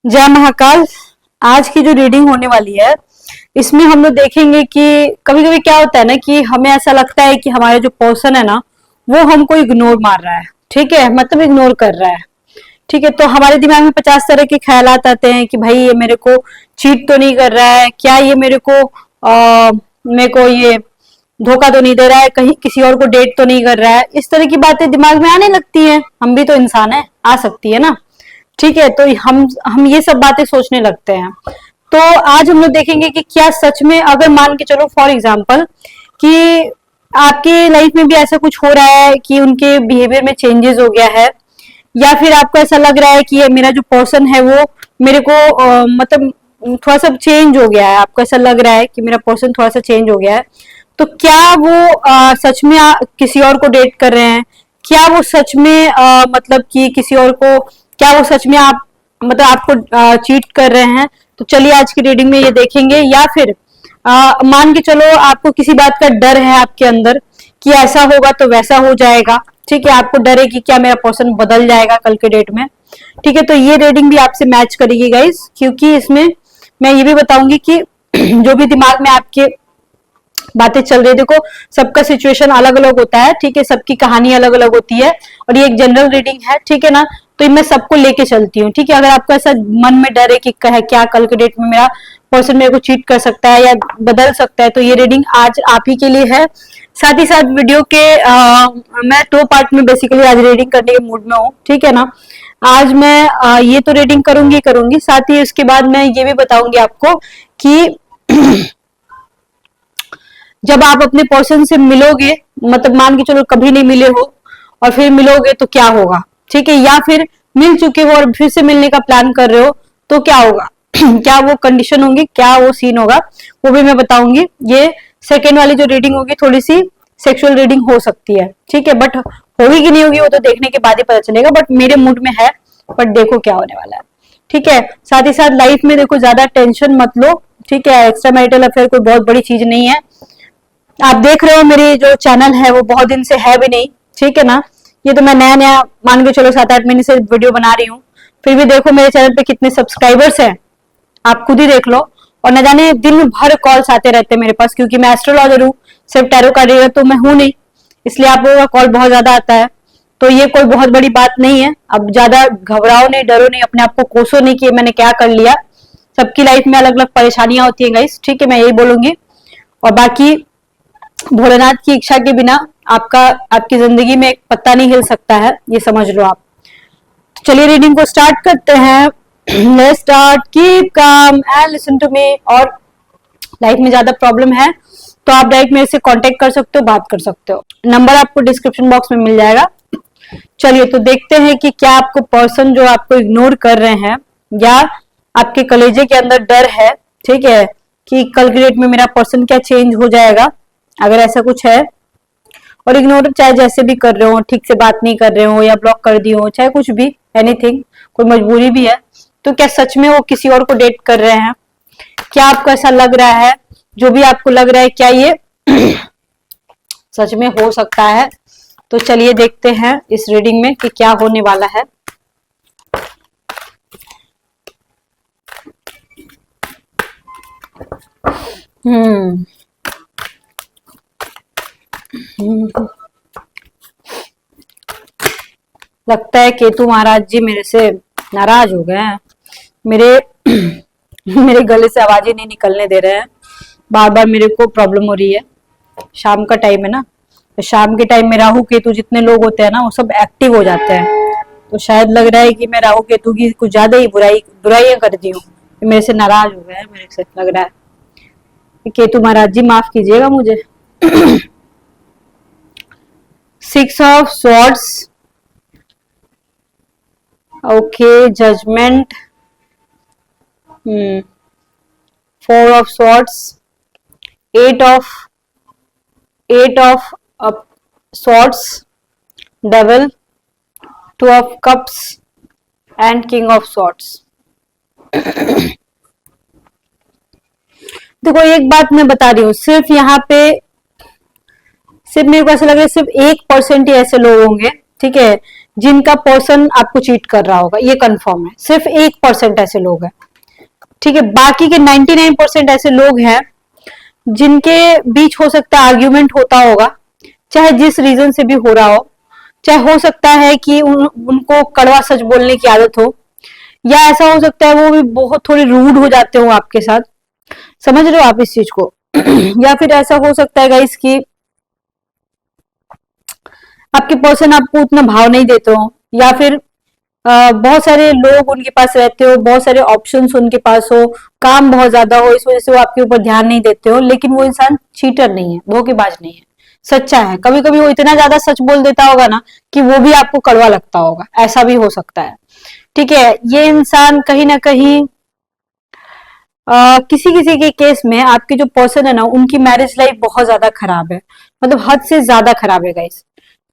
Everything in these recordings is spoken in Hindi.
जय महाकाल। आज की जो रीडिंग होने वाली है इसमें हम लोग देखेंगे कि कभी कभी क्या होता है ना कि हमें ऐसा लगता है कि हमारा जो पर्सन है ना वो हमको इग्नोर मार रहा है। ठीक है, मतलब इग्नोर कर रहा है। ठीक है, तो हमारे दिमाग में 50 तरह के ख्यालात आते हैं कि भाई ये मेरे को चीट तो नहीं कर रहा है, क्या ये मेरे को ये धोखा तो नहीं दे रहा है, कहीं किसी और को डेट तो नहीं कर रहा है। इस तरह की बातें दिमाग में आने लगती हैं। हम भी तो इंसान है, आ सकती है ना। ठीक है, तो हम ये सब बातें सोचने लगते हैं। तो आज हम लोग देखेंगे कि क्या सच में, अगर मान के चलो फॉर एग्जाम्पल कि आपके लाइफ में भी ऐसा कुछ हो रहा है कि उनके बिहेवियर में चेंजेस हो गया है, या फिर आपको ऐसा लग रहा है कि ये मेरा जो पर्सन है वो मेरे को मतलब थोड़ा सा चेंज हो गया है, आपको ऐसा लग रहा है कि मेरा पर्सन थोड़ा सा चेंज हो गया है, तो क्या वो सच में किसी और को डेट कर रहे हैं? क्या वो सच में मतलब कि किसी और को, क्या वो सच में आप मतलब आपको चीट कर रहे हैं? तो चलिए आज की रीडिंग में ये देखेंगे। या फिर मान के चलो आपको किसी बात का डर है आपके अंदर कि ऐसा होगा तो वैसा हो जाएगा। ठीक है, आपको डर है कि क्या मेरा पर्सन बदल जाएगा कल के डेट में। ठीक है, तो ये रीडिंग भी आपसे मैच करेगी गाइस, क्योंकि इसमें मैं ये भी बताऊंगी कि जो भी दिमाग में आपके बातें चल रही है, देखो सबका सिचुएशन अलग अलग होता है। ठीक है, सबकी कहानी अलग अलग होती है और ये एक जनरल रीडिंग है। ठीक है ना, तो मैं सबको लेके चलती हूँ। ठीक है, अगर आपको ऐसा मन में डर है कि क्या कल के डेट में मेरा पर्सन मेरे को चीट कर सकता है या बदल सकता है, तो ये रीडिंग आज आप ही के लिए है। साथ ही साथ वीडियो के मैं 2 पार्ट में बेसिकली आज रीडिंग करने के मूड में हूँ। ठीक है ना, आज मैं ये तो रीडिंग करूंगी, साथ ही उसके बाद मैं ये भी बताऊंगी आपको कि जब आप अपने पर्सन से मिलोगे, मतलब मान के चलो कभी नहीं मिले हो और फिर मिलोगे तो क्या होगा। ठीक है, या फिर मिल चुके हो और फिर से मिलने का प्लान कर रहे हो तो क्या होगा क्या वो कंडीशन होंगी, क्या वो सीन होगा, वो भी मैं बताऊंगी। ये सेकेंड वाली जो रीडिंग होगी थोड़ी सी सेक्सुअल रीडिंग हो सकती है। ठीक है, बट होगी कि नहीं होगी वो तो देखने के बाद ही पता चलेगा, बट मेरे मूड में है, बट देखो क्या होने वाला है। ठीक है, साथ ही साथ लाइफ में देखो ज्यादा टेंशन मत लो। ठीक है, एक्स्ट्रा मैरिटल अफेयर कोई बहुत बड़ी चीज नहीं है। आप देख रहे हो मेरी जो चैनल है वो बहुत दिन से है भी नहीं। ठीक है ना, ये तो मैं नया नया मान के चलो 7-8 महीने से वीडियो बना रही हूँ, फिर भी देखो मेरे चैनल पे कितने सब्सक्राइबर्स हैं, आप खुद ही देख लो। और न जाने दिन भर कॉल्स आते रहते हैं मेरे पास, क्योंकि मैं एस्ट्रोलॉजर हूँ, सिर्फ टैरो कार्ड रीडर तो मैं हूं नहीं, इसलिए आप लोगों का कॉल बहुत ज्यादा आता है। तो ये कोई बहुत बड़ी बात नहीं है। अब ज्यादा घबराओ नहीं, डरो नहीं, अपने आप को कोसो नहीं कि मैंने क्या कर लिया। सबकी लाइफ में अलग अलग परेशानियां होती है गाइस। ठीक है, मैं यही बोलूंगी। और बाकी भोलेनाथ की इच्छा के बिना आपकी जिंदगी में एक पत्ता नहीं हिल सकता है, ये समझ लो आप। चलिए रीडिंग को स्टार्ट करते हैं। Let's start. Keep calm and listen to me. और लाइफ में ज्यादा प्रॉब्लम है तो आप डायरेक्ट मेरे से कांटेक्ट कर सकते हो, बात कर सकते हो। नंबर आपको डिस्क्रिप्शन बॉक्स में मिल जाएगा। चलिए तो देखते हैं कि क्या आपको पर्सन जो आपको इग्नोर कर रहे हैं, या आपके कलेजे के अंदर डर है, ठीक है, कि कल की डेट में मेरा पर्सन क्या चेंज हो जाएगा, अगर ऐसा कुछ है। और इग्नोर चाहे जैसे भी कर रहे हो, ठीक से बात नहीं कर रहे हो या ब्लॉक कर दिए हो, चाहे कुछ भी, एनीथिंग, कोई मजबूरी भी है, तो क्या सच में वो किसी और को डेट कर रहे हैं? क्या आपको ऐसा लग रहा है? जो भी आपको लग रहा है, क्या ये सच में हो सकता है? तो चलिए देखते हैं इस रीडिंग में कि क्या होने वाला है। लगता है केतु महाराज जी मेरे से नाराज हो गए हैं। मेरे मेरे गले से आवाजें नहीं निकलने दे रहे हैं, बार बार मेरे को प्रॉब्लम हो रही है। शाम का टाइम है ना, तो शाम के टाइम में राहु केतु जितने लोग होते हैं ना वो सब एक्टिव हो जाते हैं। तो शायद लग रहा है कि मैं राहु केतु की कुछ ज्यादा ही बुराइयां कर दी हूँ, मेरे से नाराज हो गए हैं, मेरे से लग रहा है। केतु महाराज जी माफ कीजिएगा मुझे। 6 of swords, okay, judgement, 4 of swords, 8 of swords, devil, 2 of cups and king of swords. देखो एक बात मैं बता रही हूँ, सिर्फ यहाँ पे सिर्फ मेरे को ऐसा लग रहा है सिर्फ 1% ही ऐसे लोग होंगे ठीक है, जिनका पर्सन आपको चीट कर रहा होगा, ये कंफर्म है। सिर्फ 1% ऐसे लोग हैं, ठीक है। बाकी के 99% ऐसे लोग हैं जिनके बीच हो सकता है आर्ग्यूमेंट होता होगा, चाहे जिस रीजन से भी हो रहा हो, चाहे हो सकता है कि उनको कड़वा सच बोलने की आदत हो, या ऐसा हो सकता है वो भी बहुत थोड़ी रूड हो जाते हो आपके साथ, समझ रहे हो आप इस चीज को। या फिर ऐसा हो सकता है गाइस कि आपके पर्सन आपको उतना भाव नहीं देते हो, या फिर बहुत सारे लोग उनके पास रहते हो, बहुत सारे ऑप्शंस उनके पास हो, काम बहुत ज्यादा हो, इस वजह से वो आपके ऊपर ध्यान नहीं देते हो। लेकिन वो इंसान चीटर नहीं है, धोखेबाज नहीं है, सच्चा है। कभी कभी वो इतना ज्यादा सच बोल देता होगा ना कि वो भी आपको कड़वा लगता होगा, ऐसा भी हो सकता है, ठीक है। ये इंसान कहीं ना कहीं किसी किसी के केस में आपके जो पर्सन है ना, उनकी मैरिज लाइफ बहुत ज्यादा खराब है, मतलब हद से ज्यादा खराब है गाइस,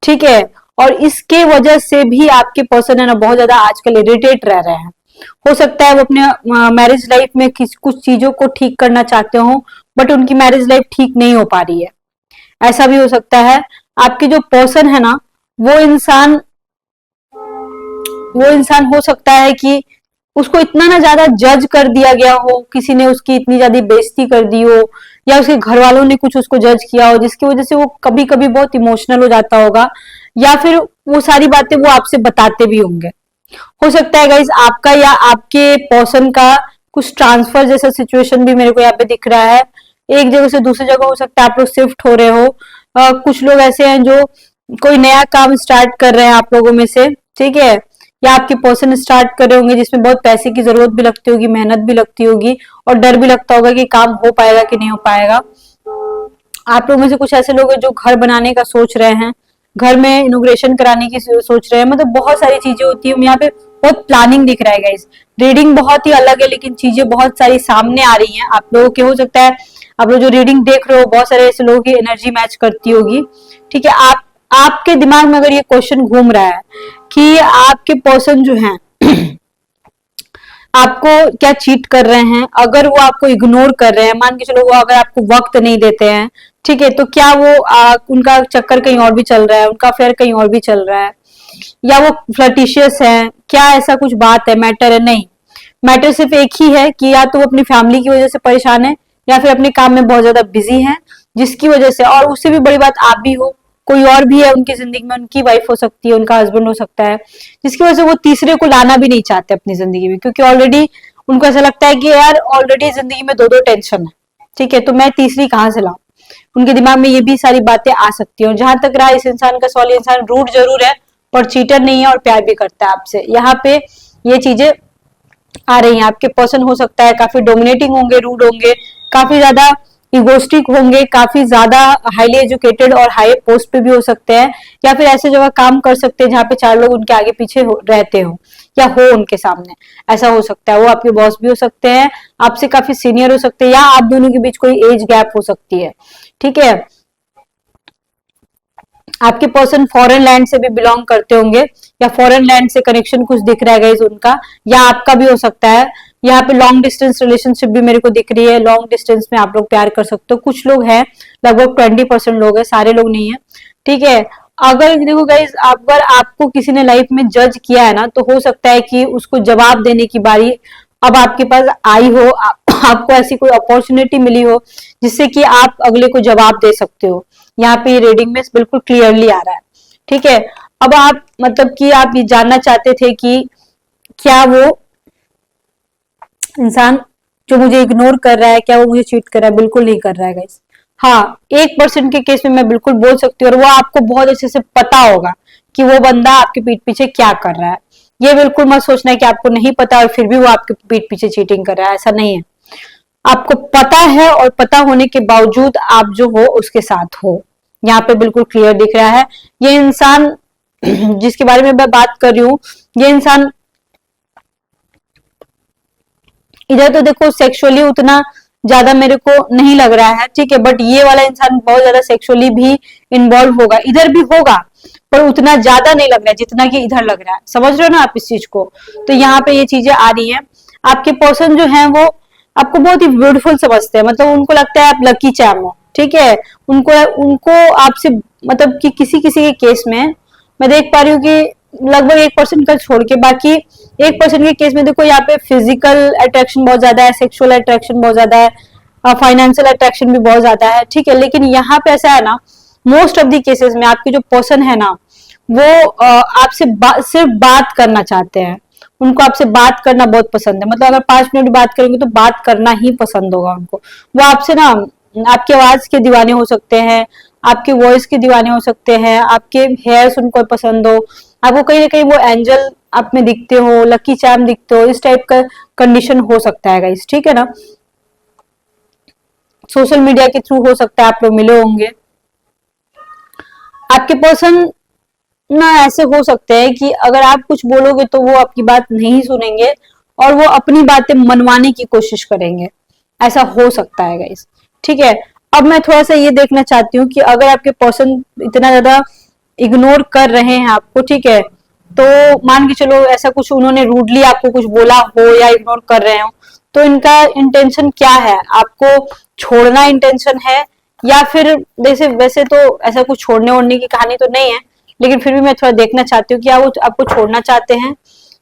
ठीक है। और इसके वजह से भी आपके पर्सन है ना बहुत ज्यादा आजकल इरिटेट रह रहे हैं। हो सकता है वो अपने मैरिज लाइफ में कुछ चीजों को ठीक करना चाहते हो, बट उनकी मैरिज लाइफ ठीक नहीं हो पा रही है, ऐसा भी हो सकता है। आपके जो पर्सन है ना, वो इंसान हो सकता है कि उसको इतना ना ज्यादा जज कर दिया गया हो, किसी ने उसकी इतनी ज्यादा बेइज्जती कर दी हो, या उसके घर वालों ने कुछ उसको जज किया हो, जिसकी वजह से वो कभी कभी बहुत इमोशनल हो जाता होगा, या फिर वो सारी बातें वो आपसे बताते भी होंगे। हो सकता है गाइज आपका या आपके पर्सन का कुछ ट्रांसफर जैसा सिचुएशन भी मेरे को यहाँ पे दिख रहा है, एक जगह से दूसरी जगह हो सकता है आप लोग शिफ्ट हो रहे हो। कुछ लोग ऐसे हैं जो कोई नया काम स्टार्ट कर रहे हैं आप लोगों में से, ठीक है, या आपके पर्सन स्टार्ट कर रहे होंगे जिसमें बहुत पैसे की जरूरत भी लगती होगी, मेहनत भी लगती होगी, और डर भी लगता होगा कि काम हो पाएगा कि नहीं हो पाएगा। आप लोगों में से कुछ ऐसे लोग हैं जो घर बनाने का सोच रहे हैं, घर में इनोग्रेशन कराने की सोच रहे हैं, मतलब बहुत सारी चीजें होती है यहाँ पे, बहुत प्लानिंग दिख रहा है गाइस। रीडिंग बहुत ही अलग है, लेकिन चीजें बहुत सारी सामने आ रही हैं आप लोगों के। हो सकता है आप लोग जो रीडिंग देख रहे हो बहुत सारे ऐसे लोगों की एनर्जी मैच करती होगी, ठीक है। आपके दिमाग में अगर ये क्वेश्चन घूम रहा है कि आपके पर्सन जो है आपको क्या चीट कर रहे हैं, अगर वो आपको इग्नोर कर रहे हैं, मान के चलो वो अगर आपको वक्त नहीं देते हैं, ठीक है, तो क्या वो उनका चक्कर कहीं और भी चल रहा है, उनका अफेयर कहीं और भी चल रहा है, या वो फ्लर्टिशियस है, क्या ऐसा कुछ बात है, मैटर है? नहीं, मैटर सिर्फ एक ही है कि या तो वो अपनी फैमिली की वजह से परेशान है, या फिर अपने काम में बहुत ज्यादा बिजी है, जिसकी वजह से, और उससे भी बड़ी बात आप भी हो, कोई और भी है उनकी जिंदगी में, उनकी वाइफ हो सकती है, उनका हस्बैंड हो सकता है, जिसकी वजह से वो तीसरे को लाना भी नहीं चाहते अपनी जिंदगी में, क्योंकि ऑलरेडी उनको ऐसा लगता है कि यार ऑलरेडी जिंदगी में दो दो टेंशन है, ठीक है, तो मैं तीसरी कहां से लाऊं। उनके दिमाग में ये भी सारी बातें आ सकती है। और जहां तक रहा इस इंसान का सवाल, इंसान रूड जरूर है पर चीटर नहीं है, और प्यार भी करता है आपसे, यहाँ पे ये चीजें आ रही हैं। आपके पर्सन हो सकता है काफी डोमिनेटिंग होंगे, रूड होंगे, काफी ज्यादा इगोस्टिक होंगे, काफी ज्यादा हाईली एजुकेटेड और हाई पोस्ट पे भी हो सकते हैं, या फिर ऐसे जगह काम कर सकते हैं जहाँ पे चार लोग उनके आगे पीछे रहते हो, या हो उनके सामने, ऐसा हो सकता है। वो आपके बॉस भी हो सकते हैं, आपसे काफी सीनियर हो सकते हैं, या आप दोनों के बीच कोई एज गैप हो सकती है, ठीक है। आपके पर्सन फॉरेन लैंड से भी बिलोंग करते होंगे, या फॉरेन लैंड से कनेक्शन कुछ दिख रहा है गाइस उनका, या आपका भी हो सकता है। यहाँ पे लॉन्ग डिस्टेंस रिलेशनशिप भी मेरे को दिख रही है, लॉन्ग डिस्टेंस में आप लोग प्यार कर सकते हो। कुछ लोग हैं, लगभग 20% लोग हैं, सारे लोग नहीं है, ठीक है। अगर देखो गाइस, अगर आपको किसी ने लाइफ में जज किया है ना, तो हो सकता है कि उसको जवाब देने की बारी अब आपके पास आई हो, आपको ऐसी कोई अपॉर्चुनिटी मिली हो जिससे कि आप अगले को जवाब दे सकते हो। यहाँ पे रीडिंग में बिल्कुल क्लियरली आ रहा है, ठीक है। अब आप मतलब कि आप ये जानना चाहते थे कि क्या वो इंसान जो मुझे इग्नोर कर रहा है, क्या वो मुझे चीट कर रहा है? बिल्कुल नहीं कर रहा है गाइस। हाँ, 1% के केस में मैं बिल्कुल बोल सकती हूँ, और वो आपको बहुत अच्छे से पता होगा कि वो बंदा आपके पीठ पीछे क्या कर रहा है। ये बिल्कुल मत सोचना है कि आपको नहीं पता और फिर भी वो आपके पीठ पीछे चीटिंग कर रहा है, ऐसा नहीं है। आपको पता है, और पता होने के बावजूद आप जो हो उसके साथ हो, यहाँ पे बिल्कुल क्लियर दिख रहा है। ये इंसान जिसके बारे में मैं बात कर रही हूँ, ये इंसान इधर तो देखो सेक्सुअली उतना ज्यादा मेरे को नहीं लग रहा है, ठीक है, बट ये वाला इंसान बहुत ज्यादा सेक्सुअली भी इन्वॉल्व होगा, इधर भी होगा, पर उतना ज्यादा नहीं लग रहा है जितना कि इधर लग रहा है। समझ रहे हो ना आप इस चीज को? तो यहाँ पे ये चीजें आ रही हैं। आपके पर्सन जो है वो आपको बहुत ही ब्यूटीफुल समझते हैं, मतलब उनको लगता है आप लकी चार्म हो, ठीक है। उनको उनको आपसे मतलब कि किसी किसी के केस में मैं देख पा रही हूँ कि लगभग 1% का छोड़ के बाकी 1% के केस में देखो यहाँ पे फिजिकल अट्रैक्शन बहुत ज्यादा है, सेक्सुअल अट्रैक्शन बहुत ज्यादा है, फाइनेंशियल अट्रैक्शन भी बहुत ज्यादा है, ठीक है। लेकिन यहाँ पे ऐसा है ना, मोस्ट ऑफ दी केसेस में आपकी जो पर्सन है ना वो आपसे सिर्फ बात करना चाहते हैं, उनको आपसे बात करना बहुत पसंद है। मतलब अगर 5 मिनट बात करेंगे तो बात करना ही पसंद होगा उनको। वो आपसे ना आपकी आवाज के दीवाने हो सकते हैं, आपके वॉइस के दीवाने हो सकते हैं, आपके हेयर्स उनको पसंद हो, आपको कहीं ना कहीं वो एंजल आप में दिखते हो, लकी चार्म दिखते हो, इस टाइप का कंडीशन हो सकता है गाइस, ठीक है ना। सोशल मीडिया के थ्रू हो सकता है आप लोग मिले होंगे। आपके पर्सन ना ऐसे हो सकते हैं कि अगर आप कुछ बोलोगे तो वो आपकी बात नहीं सुनेंगे और वो अपनी बातें मनवाने की कोशिश करेंगे, ऐसा हो सकता है गाइस, ठीक है। अब मैं थोड़ा सा ये देखना चाहती हूँ कि अगर आपके पर्सन इतना ज्यादा इग्नोर कर रहे हैं आपको, ठीक है, तो मान के चलो ऐसा कुछ उन्होंने रूडली आपको कुछ बोला हो या इग्नोर कर रहे हो, तो इनका इंटेंशन क्या है, आपको छोड़ना इंटेंशन है या फिर वैसे वैसे तो ऐसा कुछ छोड़ने ओड़ने की कहानी तो नहीं है, लेकिन फिर भी मैं थोड़ा देखना चाहती हूँ क्या वो आपको छोड़ना चाहते हैं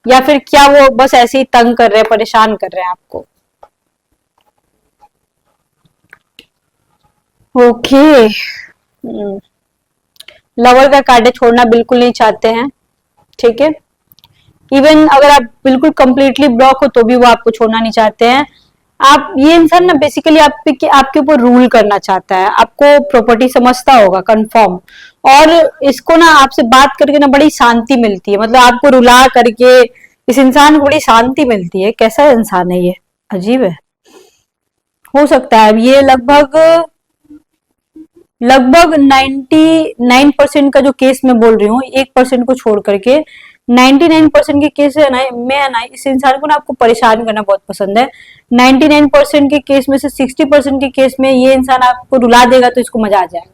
या फिर क्या वो बस ऐसे ही तंग कर रहे हैं, परेशान कर रहे हैं आपको। ओके, लवर का कार्ड छोड़ना बिल्कुल नहीं चाहते हैं, ठीक है। इवन अगर आप बिल्कुल कंप्लीटली ब्लॉक हो तो भी वो आपको छोड़ना नहीं चाहते हैं। आप ये इंसान ना बेसिकली आपके ऊपर रूल करना चाहता है, आपको प्रॉपर्टी समझता होगा कंफर्म, और इसको ना आपसे बात करके ना बड़ी शांति मिलती है, मतलब आपको रुला करके इस इंसान को बड़ी शांति मिलती है। कैसा इंसान है ये, अजीब है। हो सकता है ये लगभग लगभग 99% का जो केस मैं बोल रही हूँ, 1% को छोड़ करके 99% के केस है ना, मैं ना इस इंसान को ना आपको परेशान करना बहुत पसंद है। 99% के केस में से 60% के केस में ये इंसान आपको रुला देगा तो इसको मजा आ जाएगा।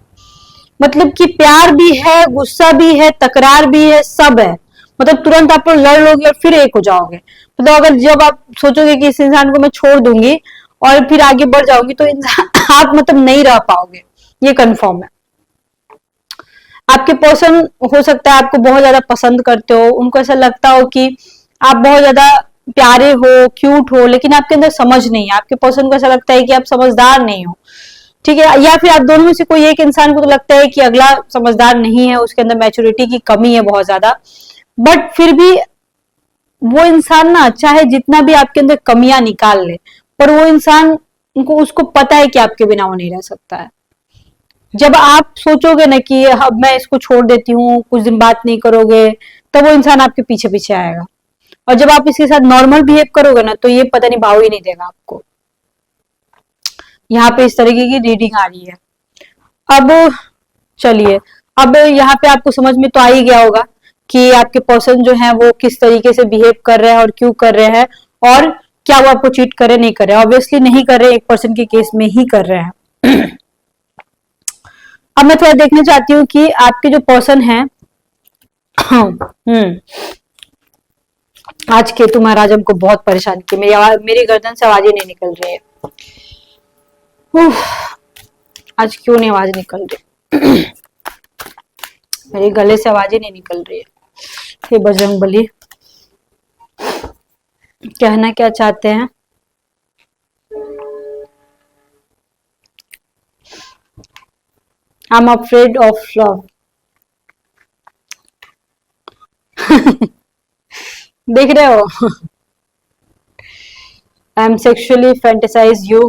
मतलब कि प्यार भी है, गुस्सा भी है, तकरार भी है, सब है। मतलब तुरंत आप लोग लड़ लोगे और फिर एक हो जाओगे। मतलब अगर जब आप सोचोगे कि इस इंसान को मैं छोड़ दूंगी और फिर आगे बढ़ जाऊंगी तो इंसान आप मतलब नहीं रह पाओगे, ये कंफर्म है। आपके पर्सन हो सकता है आपको बहुत ज्यादा पसंद करते हो, उनको ऐसा लगता हो कि आप बहुत ज्यादा प्यारे हो, क्यूट हो, लेकिन आपके अंदर समझ नहीं है। आपके पर्सन को ऐसा लगता है कि आप समझदार नहीं हो, ठीक है। या फिर आप दोनों में से कोई एक इंसान को तो लगता है कि अगला समझदार नहीं है, उसके अंदर मैच्योरिटी की कमी है बहुत ज्यादा। बट फिर भी वो इंसान ना चाहे जितना भी आपके अंदर कमियां निकाल ले, पर वो इंसान उनको उसको पता है कि आपके बिना वो नहीं रह सकता है। जब आप सोचोगे ना कि अब मैं इसको छोड़ देती हूँ, कुछ दिन बात नहीं करोगे, तब वो इंसान आपके पीछे पीछे आएगा। और जब आप इसके साथ नॉर्मल बिहेव करोगे ना तो ये पता नहीं भाव ही नहीं देगा आपको। यहाँ पे इस तरीके की रीडिंग आ रही है। अब चलिए, अब यहाँ पे आपको समझ में तो आ ही गया होगा कि आपके पर्सन जो है वो किस तरीके से बिहेव कर रहे हैं और क्यों कर रहे हैं, और क्या वो आपको चीट करे नहीं करे। ऑब्वियसली नहीं कर रहे, 1% के केस में ही कर रहे हैं। अब मैं थोड़ा देखना चाहती हूँ कि आपके जो पर्सन है आज केतु महाराज हमको बहुत परेशान किए। मेरी गर्दन से आवाज ही नहीं निकल रही है। आज क्यों नहीं आवाज निकल रही मेरे गले से आवाज ही नहीं निकल रही है। हे बजरंगबली, कहना क्या चाहते हैं? I'm afraid of love. देख रहे हो? I'm sexually fantasize you.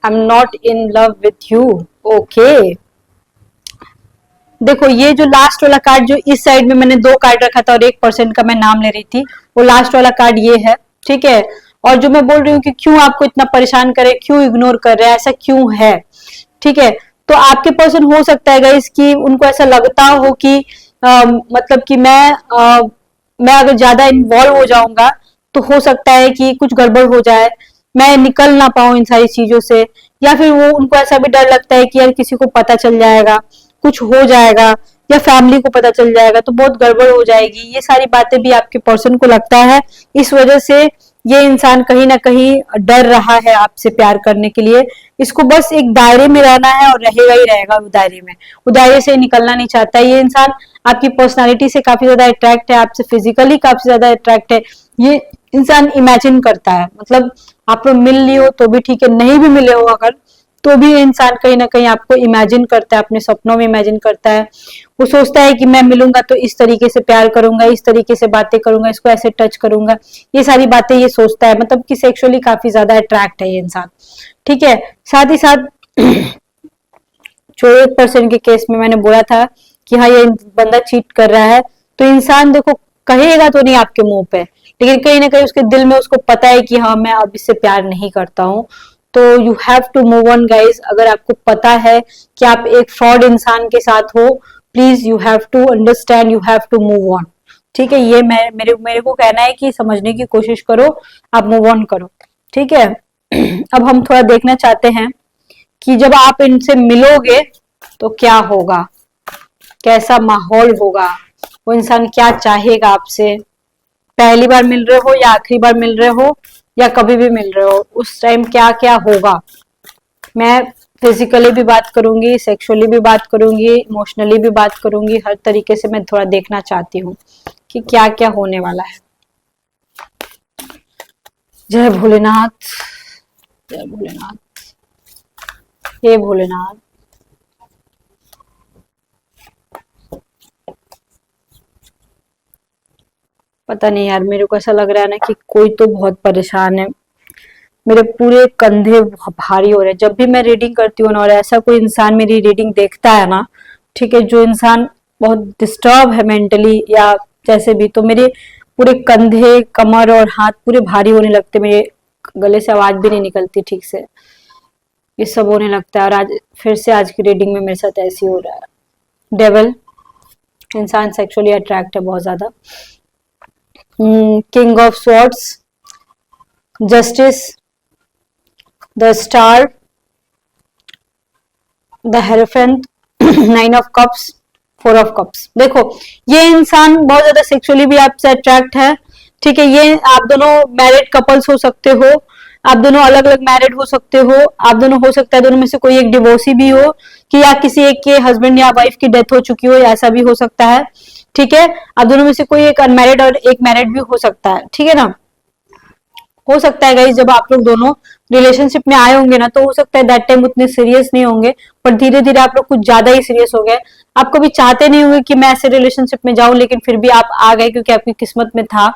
I'm not in love with you. Okay. देखो ये जो लास्ट वाला कार्ड, जो इस साइड में मैंने 2 कार्ड रखा था और 1% का मैं नाम ले रही थी, वो लास्ट वाला कार्ड ये है, ठीक है। और जो मैं बोल रही हूँ कि क्यों आपको इतना परेशान करे, क्यों इग्नोर कर रहे हैं, ऐसा क्यों है, ठीक है। तो आपके पर्सन हो सकता है गाइस कि उनको ऐसा लगता हो कि मतलब कि मैं अगर ज्यादा इन्वॉल्व हो जाऊंगा तो हो सकता है कि कुछ गड़बड़ हो जाए, मैं निकल ना पाऊं इन सारी चीजों से। या फिर वो उनको ऐसा भी डर लगता है कि यार किसी को पता चल जाएगा, कुछ हो जाएगा, या फैमिली को पता चल जाएगा तो बहुत गड़बड़ हो जाएगी। ये सारी बातें भी आपके पर्सन को लगता है, इस वजह से ये इंसान कहीं ना कहीं डर रहा है आपसे प्यार करने के लिए। इसको बस एक दायरे में रहना है और रहेगा ही रहेगा वो दायरे में, वो दायरे से निकलना नहीं चाहता। ये इंसान आपकी पर्सनालिटी से काफी ज्यादा अट्रैक्ट है, आपसे फिजिकली काफी ज्यादा अट्रैक्ट है। ये इंसान इमेजिन करता है, मतलब आप लोग मिल ली हो तो भी ठीक है, नहीं भी मिले हो अगर तो भी इंसान कहीं ना कहीं आपको इमेजिन करता है, अपने सपनों में इमेजिन करता है। वो सोचता है कि मैं मिलूंगा तो इस तरीके से प्यार करूंगा, इस तरीके से बातें करूंगा, इसको ऐसे टच करूंगा, ये सारी बातें ये सोचता है, मतलब कि सेक्सुअली काफी ज्यादा अट्रैक्ट है ये इंसान। ठीक है, साथ ही साथ जो 1% के केस में मैंने बोला था कि हाँ ये बंदा चीट कर रहा है, तो इंसान देखो कहेगा तो नहीं आपके मुंह पे, लेकिन कहीं ना कहीं उसके दिल में उसको पता है कि हाँ मैं अब इससे प्यार नहीं करता हूँ। तो you have to move on guys. अगर आपको पता है कि आप एक फ्रॉड इंसान के साथ हो, please you have to understand, you have to move on. ठीक है, ये मेरे को कहना है कि समझने की कोशिश करो, आप मूव ऑन करो। ठीक है, अब हम थोड़ा देखना चाहते हैं कि जब आप इनसे मिलोगे तो क्या होगा, कैसा माहौल होगा, वो इंसान क्या चाहेगा आपसे, पहली बार मिल रहे हो या आखिरी बार मिल रहे हो या कभी भी मिल रहे हो, उस टाइम क्या क्या होगा। मैं फिजिकली भी बात करूंगी, सेक्सुअली भी बात करूंगी, इमोशनली भी बात करूंगी, हर तरीके से मैं थोड़ा देखना चाहती हूँ कि क्या क्या होने वाला है। जय भोलेनाथ, जय भोलेनाथ, हे भोलेनाथ। पता नहीं यार, मेरे को ऐसा लग रहा है ना कि कोई तो बहुत परेशान है, मेरे पूरे कंधे भारी हो रहे हैं जब भी मैं रीडिंग करती हूँ ना, और ऐसा कोई इंसान मेरी रीडिंग देखता है ना, ठीक है, जो इंसान बहुत डिस्टर्ब है मेंटली या जैसे भी, तो मेरे पूरे कंधे, कमर और हाथ पूरे भारी होने लगते, मेरे गले से आवाज भी नहीं निकलती ठीक से, ये सब होने लगता है। और आज फिर से आज की रीडिंग में मेरे साथ ऐसे हो रहा है। डेविल, इंसान सेक्सुअली अट्रैक्ट है बहुत ज्यादा। King of swords, justice, the star, the hierophant, 9 of cups, 4 of cups. देखो ये इंसान बहुत ज्यादा सेक्सुअली भी आपसे अट्रैक्ट है। ठीक है, ये आप दोनों मैरिड कपल्स हो सकते हो, आप दोनों अलग अलग मैरिड हो सकते हो, आप दोनों हो सकता है दोनों में से कोई एक डिवोर्सी भी हो, कि या किसी एक के हस्बैंड या वाइफ की डेथ हो चुकी हो, ऐसा भी हो सकता है। ठीक है, आप दोनों में से कोई एक अनमैरिड और एक मैरिड भी हो सकता है। ठीक है ना, हो सकता है गाइस जब आप लोग दोनों रिलेशनशिप में आए होंगे ना, तो हो सकता है दैट टाइम उतने सीरियस नहीं होंगे, पर धीरे धीरे आप लोग कुछ ज्यादा ही सीरियस हो गए। आप कभी चाहते नहीं होंगे कि मैं ऐसे रिलेशनशिप में जाऊं, लेकिन फिर भी आप आ गए क्योंकि आपकी किस्मत में था।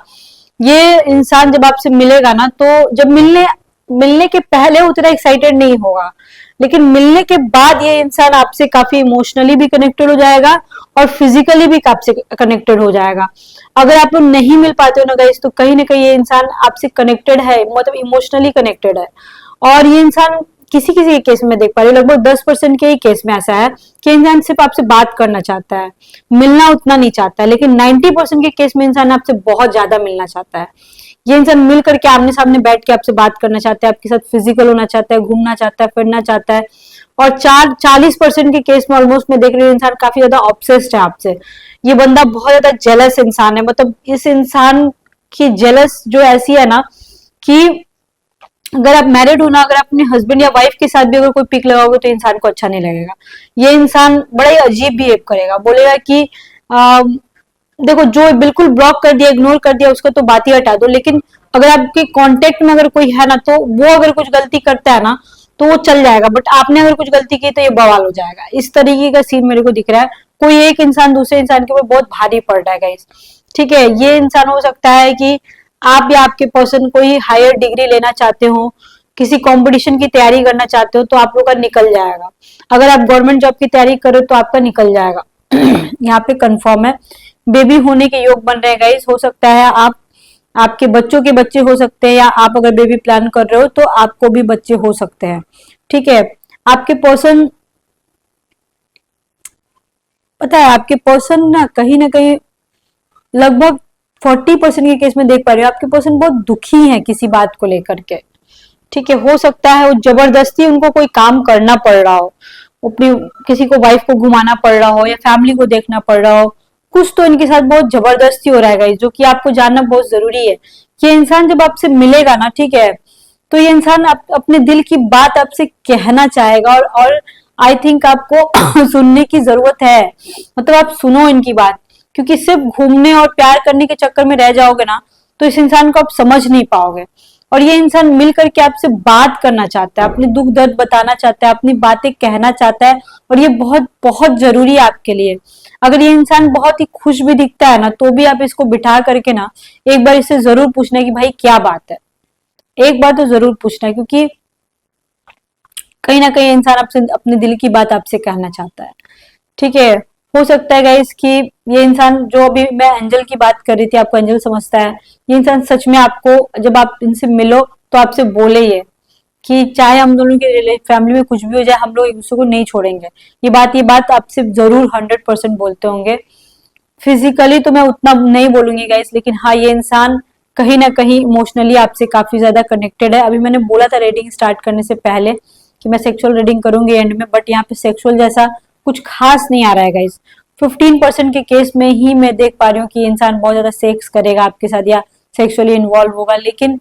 ये इंसान जब आपसे मिलेगा ना, तो जब मिलने के पहले उतना एक्साइटेड नहीं होगा, लेकिन मिलने के बाद ये इंसान आपसे काफी इमोशनली भी कनेक्टेड हो जाएगा और फिजिकली भी आपसे कनेक्टेड हो जाएगा। अगर आप लोग नहीं मिल पाते हो ना गाइस, तो कहीं ना कहीं ये इंसान आपसे कनेक्टेड है, मतलब इमोशनली कनेक्टेड है। और ये इंसान किसी किसी के केस में देख पा रही हूँ, लगभग 10% के ही केस में ऐसा है कि इंसान सिर्फ आपसे बात करना चाहता है, मिलना उतना नहीं चाहता है, लेकिन 90% के केस में इंसान आपसे बहुत ज्यादा मिलना चाहता है। ये इंसान मिल करके आमने सामने बैठ के आपसे बात करना चाहता है, आपके साथ फिजिकल होना चाहता है, घूमना चाहता है, फिरना चाहता है। और 40% के केस में ऑलमोस्ट मैं देख रही हूँ इंसान काफी ज्यादा ऑब्सेस्ड है आपसे। ये बंदा बहुत ज्यादा जेलस इंसान है, मतलब इस इंसान की जेलस जो ऐसी है ना कि अगर आप मैरिड हो ना, अगर आप अपने हस्बैंड या वाइफ के साथ भी अगर कोई पिक लगाओगे तो इंसान को अच्छा नहीं लगेगा। ये इंसान बड़ा ही अजीब बिहेव करेगा, बोलेगा कि देखो जो बिल्कुल ब्लॉक कर दिया, इग्नोर कर दिया, उसको तो बात ही हटा दो, लेकिन अगर आपके कांटेक्ट में अगर कोई है ना, तो वो अगर कुछ गलती करता है ना तो वो चल जाएगा, बट आपने अगर कुछ गलती की तो ये बवाल हो जाएगा। इस तरीके का सीन मेरे को दिख रहा है। कोई एक इंसान दूसरे इंसान के ऊपर बहुत भारी पड़ रहा है गाइस। ठीक है, ये इंसान हो सकता है कि आप या आपके पर्सन कोई हायर डिग्री लेना चाहते हो, किसी कंपटीशन की तैयारी करना चाहते हो, तो आप लोग का निकल जाएगा। अगर आप गवर्नमेंट जॉब की तैयारी करो तो आपका निकल जाएगा। यहाँ पे कंफर्म है, बेबी होने के योग बन रहे हैं गाइस। हो सकता है आप, आपके बच्चों के बच्चे हो सकते हैं, या आप अगर बेबी प्लान कर रहे हो तो आपको भी बच्चे हो सकते हैं। ठीक है, आपके पर्सन, पता है आपके पर्सन ना कहीं लगभग 40% के केस में देख पा रहे हो, आपके पर्सन बहुत दुखी है किसी बात को लेकर के। ठीक है, हो सकता है वो जबरदस्ती उनको कोई काम करना पड़ रहा हो, अपनी किसी को वाइफ को घुमाना पड़ रहा हो या फैमिली को देखना पड़ रहा हो, कुछ तो इनके साथ बहुत जबरदस्ती हो रहा है गाइस, जो कि आपको जानना बहुत जरूरी है। ये इंसान जब आपसे मिलेगा ना, ठीक है, तो ये इंसान अपने दिल की बात आपसे कहना चाहेगा, और आई थिंक आपको सुनने की जरूरत है। मतलब आप सुनो इनकी बात, क्योंकि सिर्फ घूमने और प्यार करने के चक्कर में रह जाओगे ना, तो इस इंसान को आप समझ नहीं पाओगे। और ये इंसान मिल करके आपसे बात करना चाहता है, अपने दुख दर्द बताना चाहता है, अपनी बातें कहना चाहता है, और ये बहुत बहुत जरूरी है आपके लिए। अगर ये इंसान बहुत ही खुश भी दिखता है ना, तो भी आप इसको बिठा करके ना एक बार इससे जरूर पूछना कि भाई क्या बात है, एक बार तो जरूर पूछना है, क्योंकि कहीं ना कहीं इंसान आपसे अपने दिल की बात आपसे कहना चाहता है। ठीक है, हो सकता है गाइस कि ये इंसान, जो अभी मैं एंजल की बात कर रही थी, आपको एंजल समझता है, ये इंसान सच में आपको जब आप इनसे मिलो तो आपसे बोले ये कि चाहे हम दोनों के फैमिली में कुछ भी हो जाए, हम लोग एक दूसरे को नहीं छोड़ेंगे। ये बात आपसे जरूर 100% बोलते होंगे। फिजिकली तो मैं उतना नहीं बोलूंगी गाइस, लेकिन हाँ, ये इंसान कहीं ना कहीं इमोशनली आपसे काफी ज्यादा कनेक्टेड है। अभी मैंने बोला था रीडिंग स्टार्ट करने से पहले कि मैं सेक्सुअल रीडिंग करूंगी एंड में, बट यहाँ पे सेक्सुअल जैसा कुछ खास नहीं आ रहा है गाइस। 15% के केस में ही मैं देख पा रही हूँ कि इंसान बहुत ज्यादा सेक्स करेगा आपके साथ या सेक्सुअली इन्वॉल्व होगा, लेकिन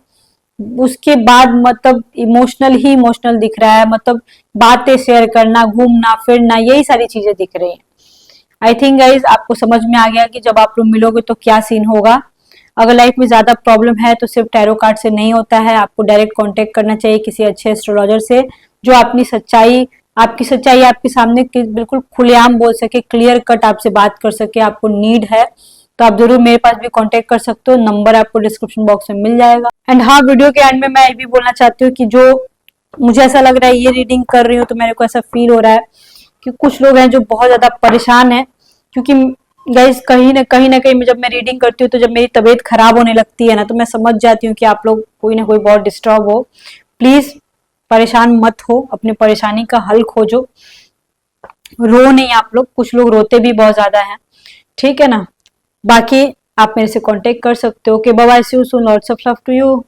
उसके बाद मतलब इमोशनल दिख रहा है। मतलब बातें शेयर करना, घूमना फिरना, यही सारी चीजें दिख रही हैं। आई थिंक गाइज आपको समझ में आ गया कि जब आप लोग मिलोगे तो क्या सीन होगा। अगर लाइफ में ज्यादा प्रॉब्लम है तो सिर्फ टैरो कार्ड से नहीं होता है, आपको डायरेक्ट कांटेक्ट करना चाहिए किसी अच्छे एस्ट्रोलॉजर से, जो आपकी सच्चाई आपके सामने बिल्कुल खुलेआम बोल सके, क्लियर कट आपसे बात कर सके। आपको नीड है तो आप जरूर मेरे पास भी कांटेक्ट कर सकते हो, नंबर आपको डिस्क्रिप्शन बॉक्स में मिल जाएगा। एंड हाँ, वीडियो के एंड में मैं ये भी बोलना चाहती हूँ कि जो मुझे ऐसा लग रहा है ये रीडिंग कर रही हूँ तो मेरे को ऐसा फील हो रहा है कि कुछ लोग हैं जो बहुत ज्यादा परेशान है, क्योंकि गाइस कहीं ना कहीं जब मैं रीडिंग करती हूँ तो जब मेरी तबीयत खराब होने लगती है ना, तो मैं समझ जाती हूँ कि आप लोग कोई ना कोई बहुत डिस्टर्ब हो। प्लीज परेशान मत हो, अपनी परेशानी का हल खोजो, रो नहीं आप लोग। कुछ लोग रोते भी बहुत ज्यादा हैं, ठीक है ना। बाकी आप मेरे से कांटेक्ट कर सकते हो। Okay, bye bye, see you soon, lots of love to you.